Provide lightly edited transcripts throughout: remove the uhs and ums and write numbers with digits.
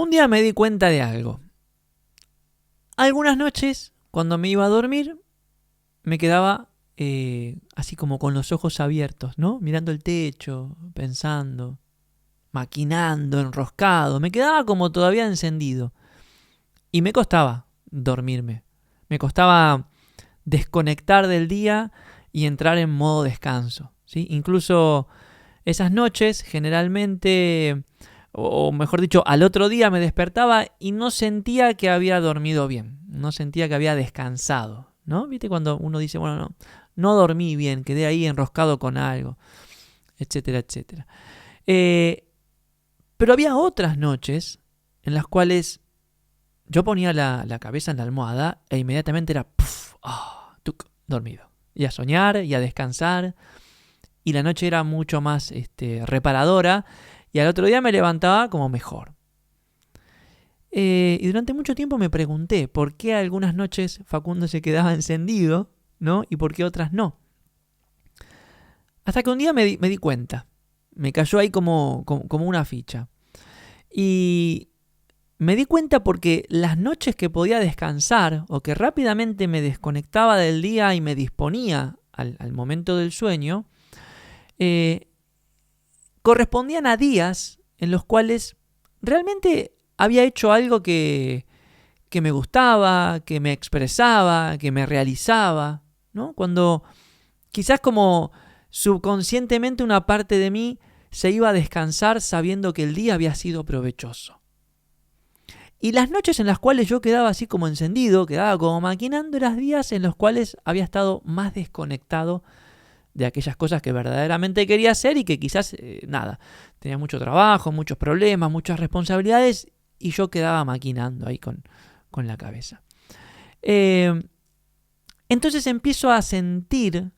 Un día me di cuenta de algo. Algunas noches, cuando me iba a dormir, me quedaba así como con los ojos abiertos, ¿no? Mirando el techo, pensando, maquinando, enroscado. Me quedaba como todavía encendido. Y me costaba dormirme. Me costaba desconectar del día y entrar en modo descanso, ¿sí? Incluso esas noches, generalmente, o mejor dicho, al otro día me despertaba y no sentía que había dormido bien. No sentía que había descansado, ¿no? ¿Viste cuando uno dice, bueno, no dormí bien, quedé ahí enroscado con algo, etcétera, etcétera? Pero había otras noches en las cuales yo ponía la cabeza en la almohada e inmediatamente era dormido. Y a soñar y a descansar. Y la noche era mucho más reparadora. Y al otro día me levantaba como mejor. Y durante mucho tiempo me pregunté por qué algunas noches Facundo se quedaba encendido, ¿no? Y por qué otras no. Hasta que un día me di cuenta. Me cayó ahí como una ficha. Y me di cuenta porque las noches que podía descansar o que rápidamente me desconectaba del día y me disponía al momento del sueño, correspondían a días en los cuales realmente había hecho algo que me gustaba, que me expresaba, que me realizaba, ¿no? Cuando quizás como subconscientemente una parte de mí se iba a descansar sabiendo que el día había sido provechoso. Y las noches en las cuales yo quedaba así como encendido, quedaba como maquinando, eran días en los cuales había estado más desconectado de aquellas cosas que verdaderamente quería hacer y que quizás, tenía mucho trabajo, muchos problemas, muchas responsabilidades y yo quedaba maquinando ahí con la cabeza. Entonces empiezo a sentir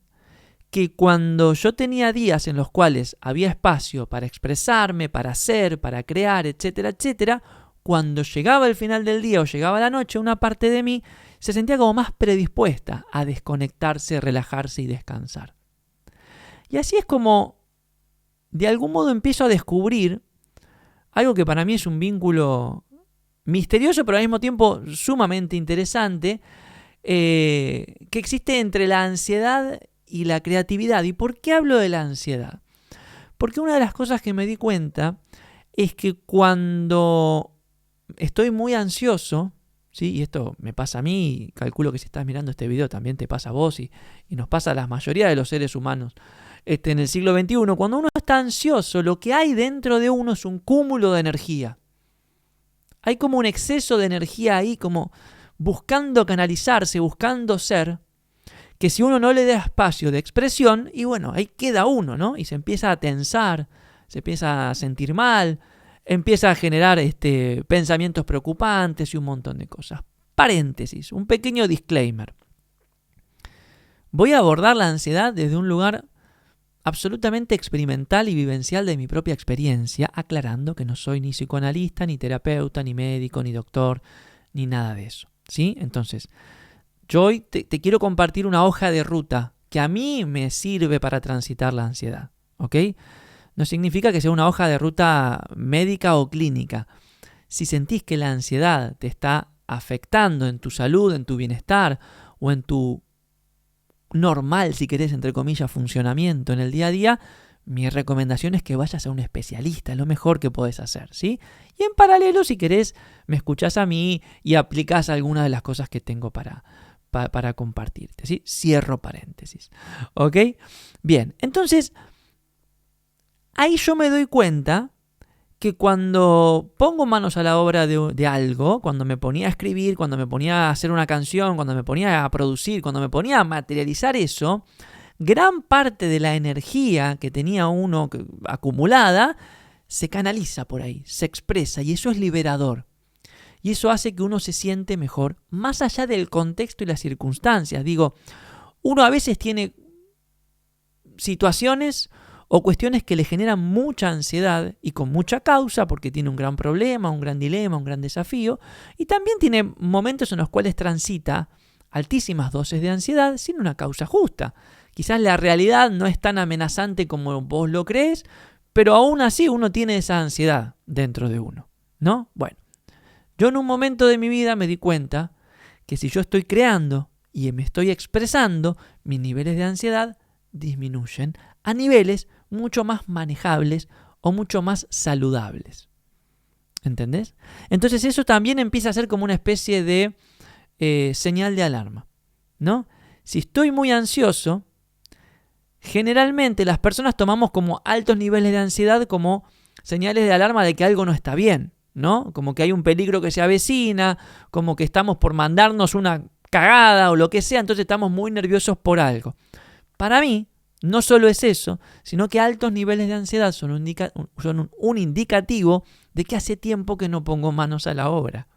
que cuando yo tenía días en los cuales había espacio para expresarme, para hacer, para crear, etcétera, etcétera, cuando llegaba el final del día o llegaba la noche, una parte de mí se sentía como más predispuesta a desconectarse, relajarse y descansar. Y así es como, de algún modo, empiezo a descubrir algo que para mí es un vínculo misterioso, pero al mismo tiempo sumamente interesante, que existe entre la ansiedad y la creatividad. ¿Y por qué hablo de la ansiedad? Porque una de las cosas que me di cuenta es que cuando estoy muy ansioso, ¿sí? Y esto me pasa a mí, y calculo que si estás mirando este video también te pasa a vos y nos pasa a la mayoría de los seres humanos en el siglo XXI, cuando uno está ansioso, lo que hay dentro de uno es un cúmulo de energía. Hay como un exceso de energía ahí, como buscando canalizarse, buscando ser, que si uno no le da espacio de expresión, y bueno, ahí queda uno, ¿no? Y se empieza a tensar, se empieza a sentir mal, empieza a generar pensamientos preocupantes y un montón de cosas. Paréntesis, un pequeño disclaimer. Voy a abordar la ansiedad desde un lugar absolutamente experimental y vivencial de mi propia experiencia, aclarando que no soy ni psicoanalista, ni terapeuta, ni médico, ni doctor, ni nada de eso, ¿sí? Entonces, yo hoy te quiero compartir una hoja de ruta que a mí me sirve para transitar la ansiedad, ¿ok? No significa que sea una hoja de ruta médica o clínica. Si sentís que la ansiedad te está afectando en tu salud, en tu bienestar o en tu normal, si querés, entre comillas, funcionamiento en el día a día, mi recomendación es que vayas a un especialista, es lo mejor que podés hacer, ¿sí? Y en paralelo, si querés, me escuchás a mí y aplicás algunas de las cosas que tengo para compartirte, ¿sí? Cierro paréntesis, ¿ok? Bien, entonces, ahí yo me doy cuenta que cuando pongo manos a la obra de algo, cuando me ponía a escribir, cuando me ponía a hacer una canción, cuando me ponía a producir, cuando me ponía a materializar eso, gran parte de la energía que tenía uno acumulada se canaliza por ahí, se expresa y eso es liberador. Y eso hace que uno se siente mejor, más allá del contexto y las circunstancias. Digo, uno a veces tiene situaciones o cuestiones que le generan mucha ansiedad y con mucha causa porque tiene un gran problema, un gran dilema, un gran desafío, y también tiene momentos en los cuales transita altísimas dosis de ansiedad sin una causa justa. Quizás la realidad no es tan amenazante como vos lo crees, pero aún así uno tiene esa ansiedad dentro de uno, ¿no? Bueno, Yo en un momento de mi vida me di cuenta que si yo estoy creando y me estoy expresando, mis niveles de ansiedad disminuyen a niveles mucho más manejables o mucho más saludables. ¿Entendés? Entonces eso también empieza a ser como una especie de señal de alarma, ¿no? Si estoy muy ansioso, generalmente las personas tomamos como altos niveles de ansiedad como señales de alarma de que algo no está bien, ¿no? Como que hay un peligro que se avecina, como que estamos por mandarnos una cagada o lo que sea, entonces estamos muy nerviosos por algo. Para mí, no solo es eso, sino que altos niveles de ansiedad son un indicativo de que hace tiempo que no pongo manos a la obra,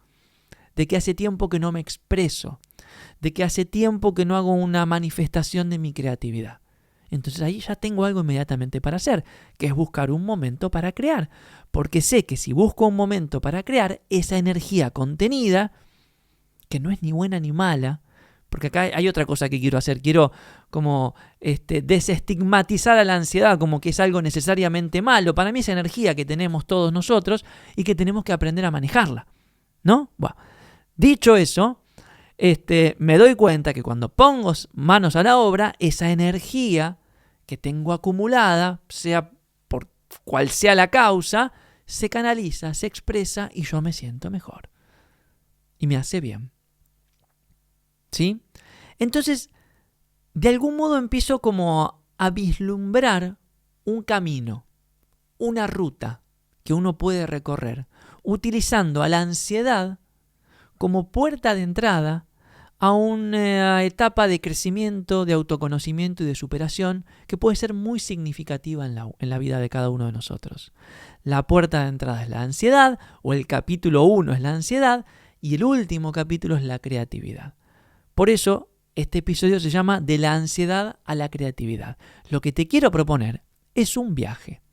de que hace tiempo que no me expreso, de que hace tiempo que no hago una manifestación de mi creatividad. Entonces ahí ya tengo algo inmediatamente para hacer, que es buscar un momento para crear, porque sé que si busco un momento para crear, esa energía contenida, que no es ni buena ni mala, porque acá hay otra cosa que quiero hacer, quiero como desestigmatizar a la ansiedad como que es algo necesariamente malo. Para mí es energía que tenemos todos nosotros y que tenemos que aprender a manejarla, ¿no? Bueno, dicho eso, me doy cuenta que cuando pongo manos a la obra, esa energía que tengo acumulada, sea por cual sea la causa, se canaliza, se expresa y yo me siento mejor. Y me hace bien. ¿Sí? Entonces, de algún modo empiezo como a vislumbrar un camino, una ruta que uno puede recorrer, utilizando a la ansiedad como puerta de entrada a una etapa de crecimiento, de autoconocimiento y de superación que puede ser muy significativa en la vida de cada uno de nosotros. La puerta de entrada es la ansiedad, o el capítulo 1 es la ansiedad, y el último capítulo es la creatividad. Por eso, este episodio se llama De la ansiedad a la creatividad. Lo que te quiero proponer es un viaje,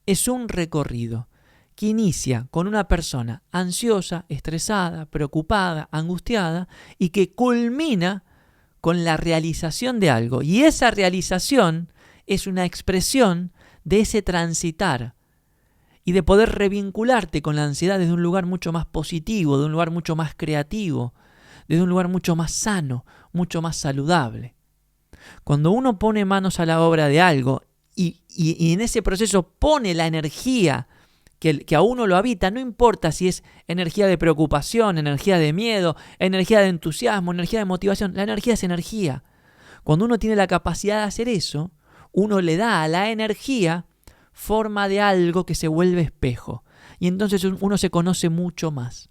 es un recorrido que inicia con una persona ansiosa, estresada, preocupada, angustiada y que culmina con la realización de algo. Y esa realización es una expresión de ese transitar y de poder revincularte con la ansiedad desde un lugar mucho más positivo, de un lugar mucho más creativo, desde un lugar mucho más sano, mucho más saludable. Cuando uno pone manos a la obra de algo y en ese proceso pone la energía que a uno lo habita, no importa si es energía de preocupación, energía de miedo, energía de entusiasmo, energía de motivación, la energía es energía. Cuando uno tiene la capacidad de hacer eso, uno le da a la energía forma de algo que se vuelve espejo. Y entonces uno se conoce mucho más.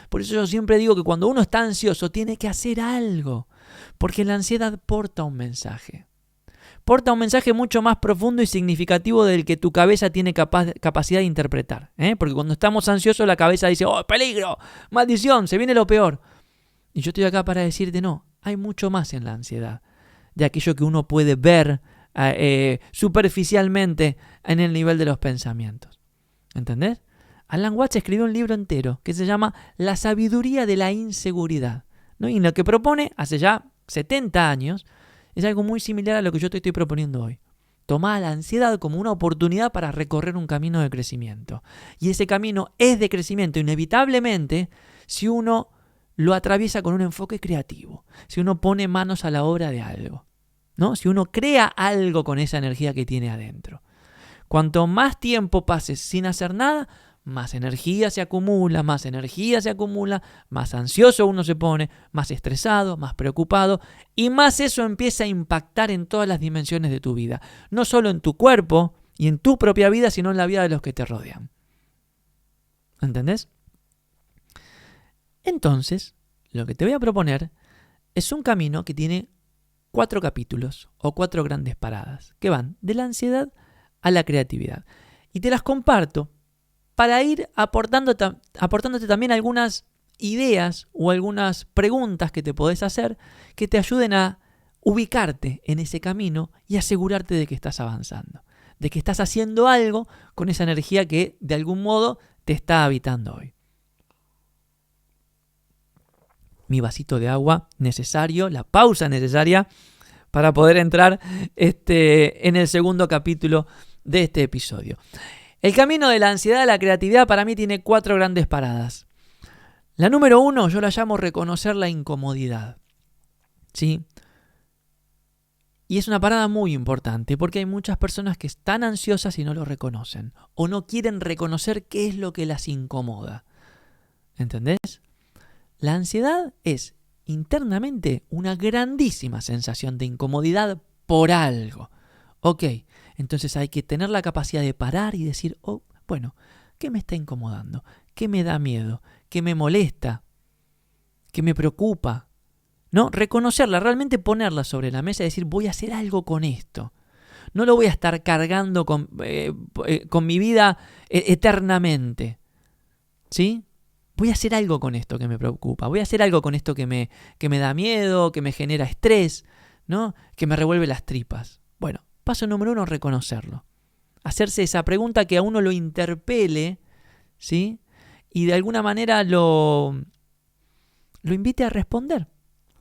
Por eso yo siempre digo que cuando uno está ansioso tiene que hacer algo, porque la ansiedad porta un mensaje. Porta un mensaje mucho más profundo y significativo del que tu cabeza tiene capacidad de interpretar. Porque cuando estamos ansiosos la cabeza dice, ¡oh, peligro! ¡Maldición! ¡Se viene lo peor! Y yo estoy acá para decirte, no, hay mucho más en la ansiedad de aquello que uno puede ver superficialmente en el nivel de los pensamientos. ¿Entendés? Alan Watts escribió un libro entero que se llama La sabiduría de la inseguridad, ¿no? Y lo que propone hace ya 70 años es algo muy similar a lo que yo te estoy proponiendo hoy. Toma la ansiedad como una oportunidad para recorrer un camino de crecimiento. Y ese camino es de crecimiento inevitablemente si uno lo atraviesa con un enfoque creativo, si uno pone manos a la obra de algo, ¿no? Si uno crea algo con esa energía que tiene adentro. Cuanto más tiempo pases sin hacer nada, más energía se acumula, más ansioso uno se pone, más estresado, más preocupado, y más eso empieza a impactar en todas las dimensiones de tu vida. No solo en tu cuerpo y en tu propia vida, sino en la vida de los que te rodean. ¿Entendés? Entonces, lo que te voy a proponer es un camino que tiene 4 capítulos o 4 grandes paradas, que van de la ansiedad a la creatividad. Y te las comparto para ir aportándote también algunas ideas o algunas preguntas que te podés hacer que te ayuden a ubicarte en ese camino y asegurarte de que estás avanzando, de que estás haciendo algo con esa energía que de algún modo te está habitando hoy. Mi vasito de agua necesario, la pausa necesaria para poder entrar en el segundo capítulo de este episodio. El camino de la ansiedad a la creatividad para mí tiene 4 grandes paradas. La número 1 yo la llamo reconocer la incomodidad, ¿sí? Y es una parada muy importante porque hay muchas personas que están ansiosas y no lo reconocen o no quieren reconocer qué es lo que las incomoda. ¿Entendés? La ansiedad es internamente una grandísima sensación de incomodidad por algo. Ok, entonces hay que tener la capacidad de parar y decir, oh, bueno, ¿qué me está incomodando? ¿Qué me da miedo? ¿Qué me molesta? ¿Qué me preocupa? ¿No? Reconocerla, realmente ponerla sobre la mesa y decir, voy a hacer algo con esto. No lo voy a estar cargando con mi vida eternamente. ¿Sí? Voy a hacer algo con esto que me preocupa. Voy a hacer algo con esto que me da miedo, que me genera estrés, ¿no? Que me revuelve las tripas. Bueno, paso número 1, reconocerlo. Hacerse esa pregunta que a uno lo interpele, ¿sí? Y de alguna manera lo invite a responder.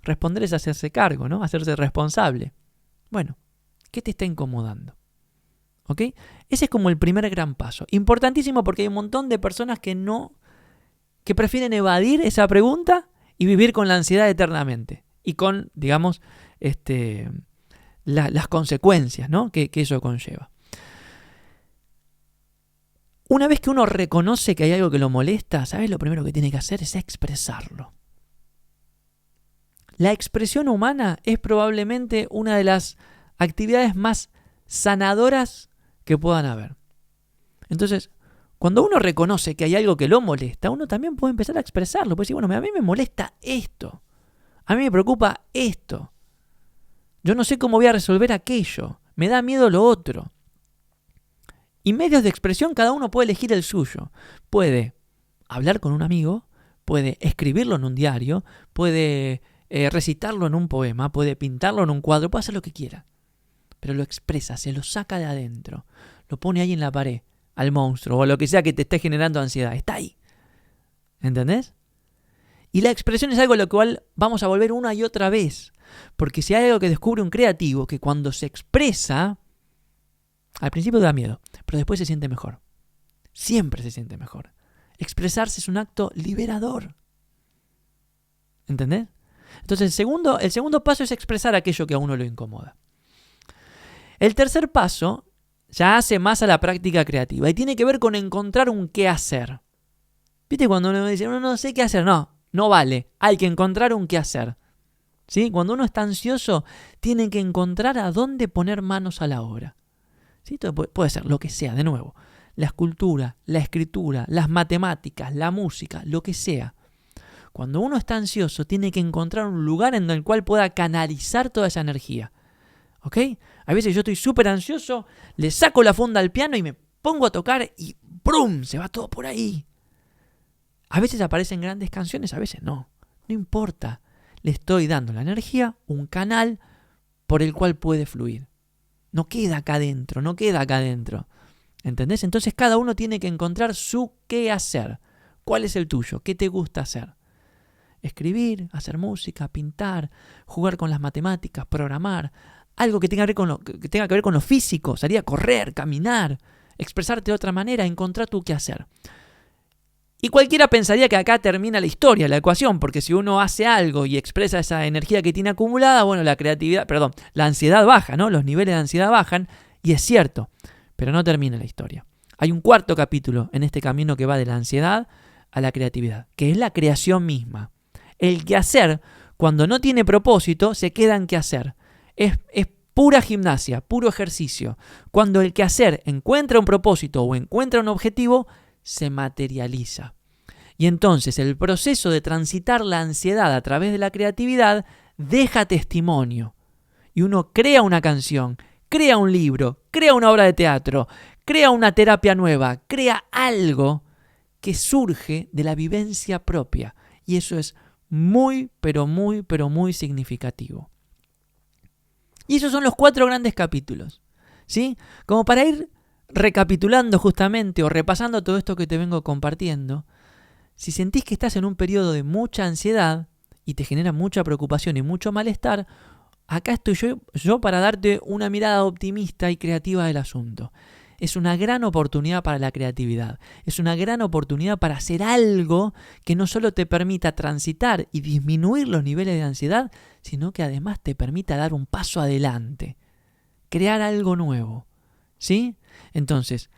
Responder es hacerse cargo, ¿no? Hacerse responsable. Bueno, ¿qué te está incomodando? ¿Ok? Ese es como el primer gran paso. Importantísimo porque hay un montón de personas que prefieren evadir esa pregunta y vivir con la ansiedad eternamente. Y con, digamos, las consecuencias, ¿no? que eso conlleva. Una vez que uno reconoce que hay algo que lo molesta, ¿sabes? Lo primero que tiene que hacer es expresarlo. La expresión humana es probablemente una de las actividades más sanadoras que puedan haber. Entonces, cuando uno reconoce que hay algo que lo molesta, uno también puede empezar a expresarlo. Puede decir, bueno, a mí me molesta esto. A mí me preocupa esto. Yo no sé cómo voy a resolver aquello. Me da miedo lo otro. Y medios de expresión cada uno puede elegir el suyo. Puede hablar con un amigo, puede escribirlo en un diario, puede recitarlo en un poema, puede pintarlo en un cuadro, puede hacer lo que quiera. Pero lo expresa, se lo saca de adentro, lo pone ahí en la pared, al monstruo o lo que sea que te esté generando ansiedad. Está ahí. ¿Entendés? Y la expresión es algo a lo cual vamos a volver una y otra vez. Porque si hay algo que descubre un creativo, que cuando se expresa, al principio da miedo, pero después se siente mejor. Siempre se siente mejor. Expresarse es un acto liberador. ¿Entendés? Entonces el segundo paso es expresar aquello que a uno lo incomoda. El tercer paso ya hace más a la práctica creativa y tiene que ver con encontrar un qué hacer. ¿Viste cuando uno dice, no sé qué hacer? No vale, hay que encontrar un qué hacer. ¿Sí? Cuando uno está ansioso, tiene que encontrar a dónde poner manos a la obra. ¿Sí? Puede ser lo que sea, de nuevo. La escultura, la escritura, las matemáticas, la música, lo que sea. Cuando uno está ansioso, tiene que encontrar un lugar en el cual pueda canalizar toda esa energía. ¿Ok? A veces yo estoy súper ansioso, le saco la funda al piano y me pongo a tocar y ¡brum! Se va todo por ahí. A veces aparecen grandes canciones, a veces no. No importa. Le estoy dando la energía, un canal por el cual puede fluir. No queda acá adentro, no queda acá adentro. ¿Entendés? Entonces cada uno tiene que encontrar su qué hacer. ¿Cuál es el tuyo? ¿Qué te gusta hacer? Escribir, hacer música, pintar, jugar con las matemáticas, programar. Algo que tenga que ver con lo físico. Salir a correr, caminar, expresarte de otra manera, encontrar tu qué hacer. Y cualquiera pensaría que acá termina la historia, la ecuación, porque si uno hace algo y expresa esa energía que tiene acumulada, bueno, la ansiedad baja, ¿no? Los niveles de ansiedad bajan, y es cierto, pero no termina la historia. Hay un cuarto capítulo en este camino que va de la ansiedad a la creatividad, que es la creación misma. El quehacer, cuando no tiene propósito, se queda en quehacer. Es pura gimnasia, puro ejercicio. Cuando el quehacer encuentra un propósito o encuentra un objetivo, se materializa. Y entonces el proceso de transitar la ansiedad a través de la creatividad deja testimonio. Y uno crea una canción, crea un libro, crea una obra de teatro, crea una terapia nueva, crea algo que surge de la vivencia propia. Y eso es muy, pero muy significativo. Y esos son los 4 grandes capítulos, ¿sí? Como para ir recapitulando justamente o repasando todo esto que te vengo compartiendo, si sentís que estás en un periodo de mucha ansiedad y te genera mucha preocupación y mucho malestar, acá estoy yo para darte una mirada optimista y creativa del asunto. es una gran oportunidad para la creatividad. Es una gran oportunidad para hacer algo que no solo te permita transitar y disminuir los niveles de ansiedad, sino que además te permita dar un paso adelante, crear algo nuevo. ¿Sí? Entonces,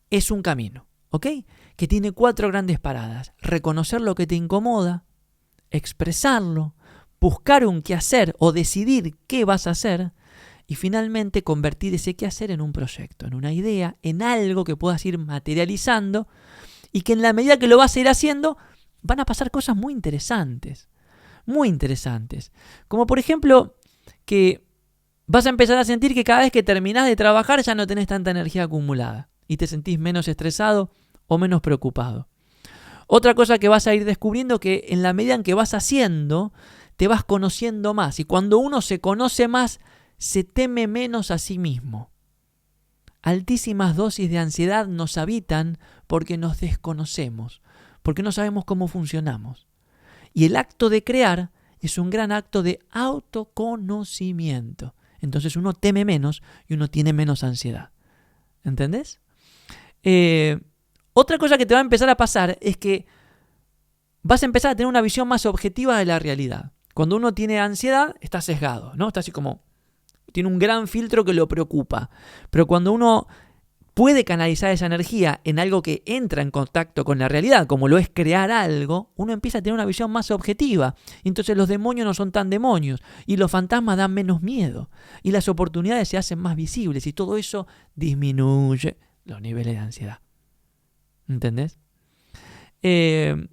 es un camino, ¿ok? Que tiene 4 grandes paradas. Reconocer lo que te incomoda, expresarlo, buscar un qué hacer o decidir qué vas a hacer y finalmente convertir ese qué hacer en un proyecto, en una idea, en algo que puedas ir materializando y que en la medida que lo vas a ir haciendo van a pasar cosas muy interesantes, como por ejemplo que vas a empezar a sentir que cada vez que terminás de trabajar ya no tenés tanta energía acumulada y te sentís menos estresado o menos preocupado. Otra cosa que vas a ir descubriendo que en la medida en que vas haciendo, te vas conociendo más. Y cuando uno se conoce más, se teme menos a sí mismo. Altísimas dosis de ansiedad nos habitan porque nos desconocemos, porque no sabemos cómo funcionamos. Y el acto de crear es un gran acto de autoconocimiento. Entonces uno teme menos y uno tiene menos ansiedad. ¿Entendés? Otra cosa que te va a empezar a pasar es que vas a empezar a tener una visión más objetiva de la realidad. Cuando uno tiene ansiedad, está sesgado, ¿no? Está así como, tiene un gran filtro que lo preocupa. Pero cuando uno puede canalizar esa energía en algo que entra en contacto con la realidad, como lo es crear algo, uno empieza a tener una visión más objetiva. Y entonces los demonios no son tan demonios, y los fantasmas dan menos miedo, y las oportunidades se hacen más visibles, y todo eso disminuye los niveles de ansiedad. ¿Entendés? Pero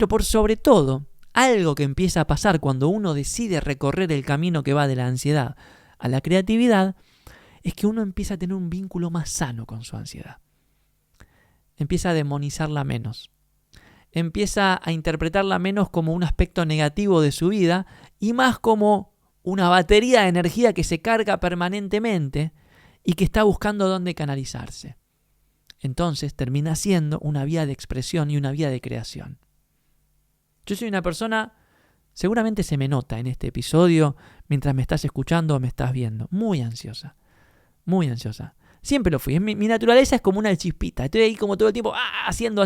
por sobre todo, algo que empieza a pasar cuando uno decide recorrer el camino que va de la ansiedad a la creatividad, es que uno empieza a tener un vínculo más sano con su ansiedad. Empieza a demonizarla menos. Empieza a interpretarla menos como un aspecto negativo de su vida y más como una batería de energía que se carga permanentemente y que está buscando dónde canalizarse. Entonces termina siendo una vía de expresión y una vía de creación. Yo soy una persona, seguramente se me nota en este episodio, mientras me estás escuchando o me estás viendo, muy ansiosa. Muy ansiosa. Siempre lo fui. Mi naturaleza es como una chispita. Estoy ahí como todo el tiempo haciendo,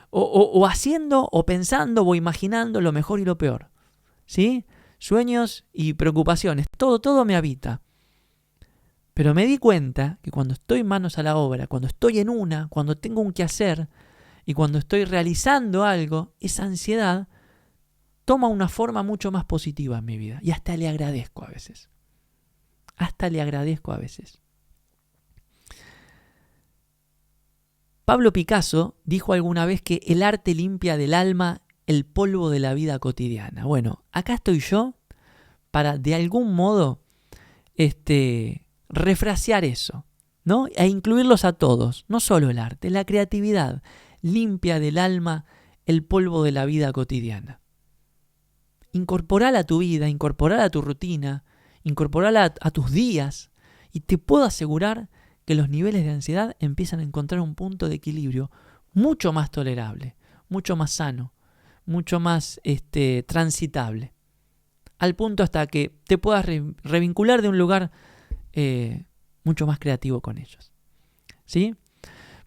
o haciendo, o pensando, o imaginando lo mejor y lo peor. ¿Sí? Sueños y preocupaciones. Todo me habita. Pero me di cuenta que cuando estoy manos a la obra, cuando estoy cuando tengo un quehacer y cuando estoy realizando algo, esa ansiedad toma una forma mucho más positiva en mi vida. Y hasta le agradezco a veces. Pablo Picasso dijo alguna vez que el arte limpia del alma el polvo de la vida cotidiana. Bueno, acá estoy yo para de algún modo refrasear eso, ¿no? E incluirlos a todos, no solo el arte, la creatividad limpia del alma el polvo de la vida cotidiana. Incorporala a tu vida, incorporala a tu rutina, incorporala a tus días y te puedo asegurar que los niveles de ansiedad empiezan a encontrar un punto de equilibrio mucho más tolerable, mucho más sano, mucho más transitable, al punto hasta que te puedas revincular de un lugar mucho más creativo con ellos. ¿Sí?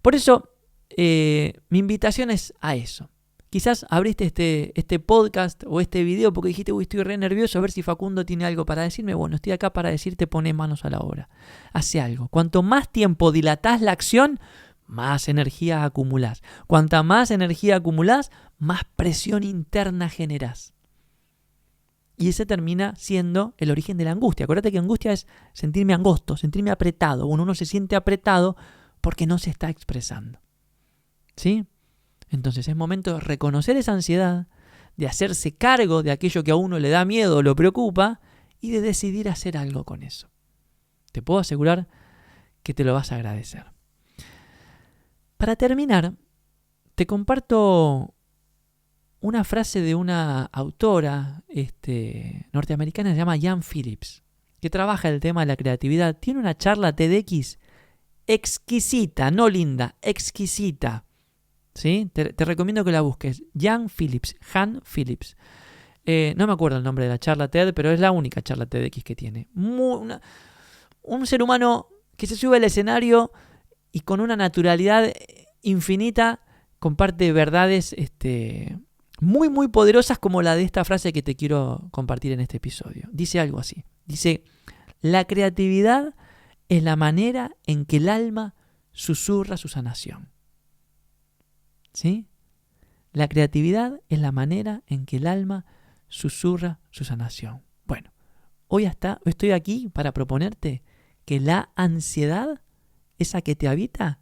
Por eso mi invitación es a eso. Quizás abriste este podcast o este video porque dijiste, uy, estoy re nervioso a ver si Facundo tiene algo para decirme. Bueno, estoy acá para decirte, poné manos a la obra. Hace algo. Cuanto más tiempo dilatás la acción, más energía acumulás. Cuanta más energía acumulás, más presión interna generás. Y ese termina siendo el origen de la angustia. Acuérdate que angustia es sentirme angosto, sentirme apretado. Uno se siente apretado porque no se está expresando. ¿Sí? Entonces es momento de reconocer esa ansiedad, de hacerse cargo de aquello que a uno le da miedo o lo preocupa y de decidir hacer algo con eso. Te puedo asegurar que te lo vas a agradecer. Para terminar, te comparto una frase de una autora norteamericana que se llama Jan Phillips, que trabaja el tema de la creatividad. Tiene una charla TEDx exquisita, no linda, exquisita. ¿Sí? Te recomiendo que la busques. Jan Phillips. No me acuerdo el nombre de la charla TED, pero es la única charla TEDx que tiene. Un ser humano que se sube al escenario y con una naturalidad infinita comparte verdades muy, muy poderosas como la de esta frase que te quiero compartir en este episodio. Dice algo así. Dice, la creatividad es la manera en que el alma susurra su sanación. ¿Sí? La creatividad es la manera en que el alma susurra su sanación. Bueno, hoy estoy aquí para proponerte que la ansiedad, esa que te habita,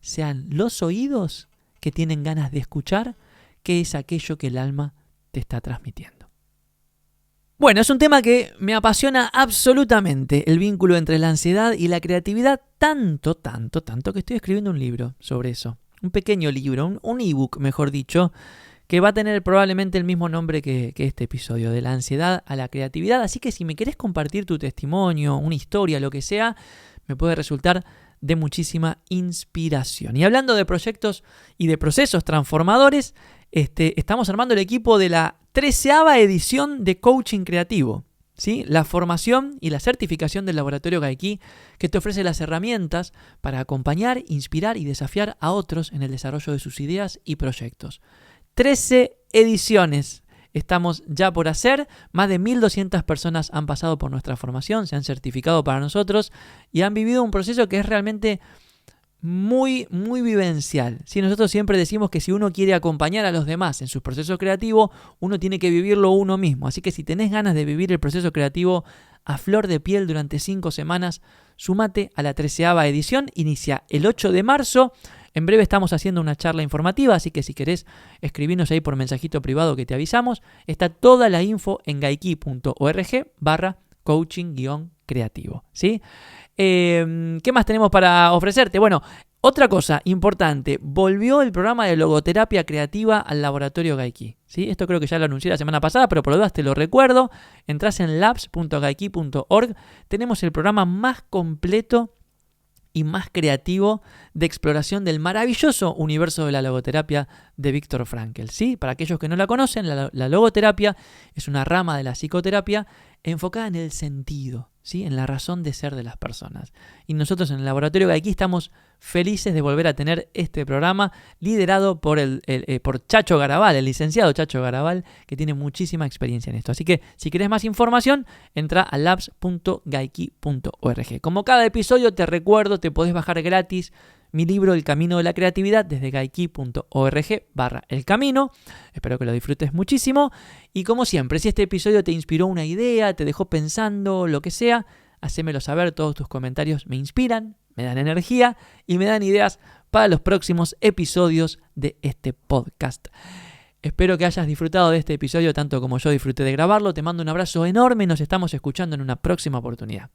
sean los oídos que tienen ganas de escuchar, que es aquello que el alma te está transmitiendo. Bueno, es un tema que me apasiona absolutamente, el vínculo entre la ansiedad y la creatividad, tanto que estoy escribiendo un libro sobre eso. Un pequeño libro, un ebook, mejor dicho, que va a tener probablemente el mismo nombre que este episodio, de la ansiedad a la creatividad. Así que si me querés compartir tu testimonio, una historia, lo que sea, me puede resultar de muchísima inspiración. Y hablando de proyectos y de procesos transformadores, estamos armando el equipo de la 13ª edición de Coaching Creativo. ¿Sí? La formación y la certificación del Laboratorio Gaiky, que te ofrece las herramientas para acompañar, inspirar y desafiar a otros en el desarrollo de sus ideas y proyectos. 13 ediciones estamos ya por hacer, más de 1.200 personas han pasado por nuestra formación, se han certificado para nosotros y han vivido un proceso que es realmente muy, muy vivencial. ¿Sí? Nosotros siempre decimos que si uno quiere acompañar a los demás en su proceso creativo, uno tiene que vivirlo uno mismo. Así que si tenés ganas de vivir el proceso creativo a flor de piel durante 5 semanas, súmate a la 13ª edición. Inicia el 8 de marzo. En breve estamos haciendo una charla informativa, así que si querés escribirnos ahí por mensajito privado que te avisamos, está toda la info en gaiky.org/coaching-creativo. ¿Sí? ¿Qué más tenemos para ofrecerte? Bueno, otra cosa importante, volvió el programa de logoterapia creativa al Laboratorio Gaiky. ¿Sí? Esto creo que ya lo anuncié la semana pasada, pero por lo demás te lo recuerdo. Entrás en labs.gaiky.org, tenemos el programa más completo y más creativo de exploración del maravilloso universo de la logoterapia de Viktor Frankl. ¿Sí? Para aquellos que no la conocen, la logoterapia es una rama de la psicoterapia enfocada en el sentido, ¿sí? En la razón de ser de las personas. Y nosotros en el Laboratorio Gaiky estamos felices de volver a tener este programa liderado por Chacho Garabal, el licenciado Chacho Garabal, que tiene muchísima experiencia en esto. Así que si querés más información, entra a labs.gaiky.org. Como cada episodio te recuerdo, te podés bajar gratis mi libro El Camino de la Creatividad desde gaiky.org/elcamino. Espero que lo disfrutes muchísimo. Y como siempre, si este episodio te inspiró una idea, te dejó pensando, lo que sea, hacémelo saber. Todos tus comentarios me inspiran, me dan energía y me dan ideas para los próximos episodios de este podcast. Espero que hayas disfrutado de este episodio tanto como yo disfruté de grabarlo. Te mando un abrazo enorme y nos estamos escuchando en una próxima oportunidad.